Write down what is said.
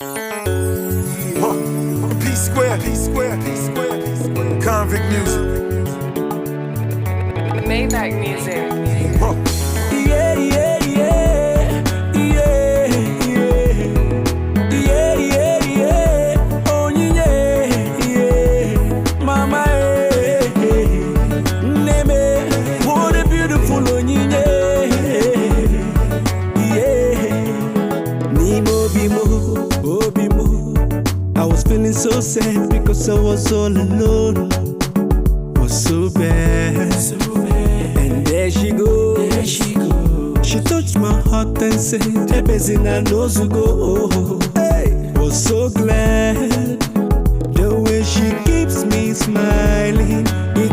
P Square, P Square, P Square, P Square. Convict music. Maybach music. Yeah, yeah, yeah, yeah, yeah, yeah, yeah. Oh yeah, yeah, mama, neme, what a beautiful oh yeah, Nimo bimo, oh bimo. I was feeling so sad because I was all alone. Was so bad, and there she go. She touched my heart and said, Ebezina knows to go. Hey, was so glad the way she keeps me smiling. It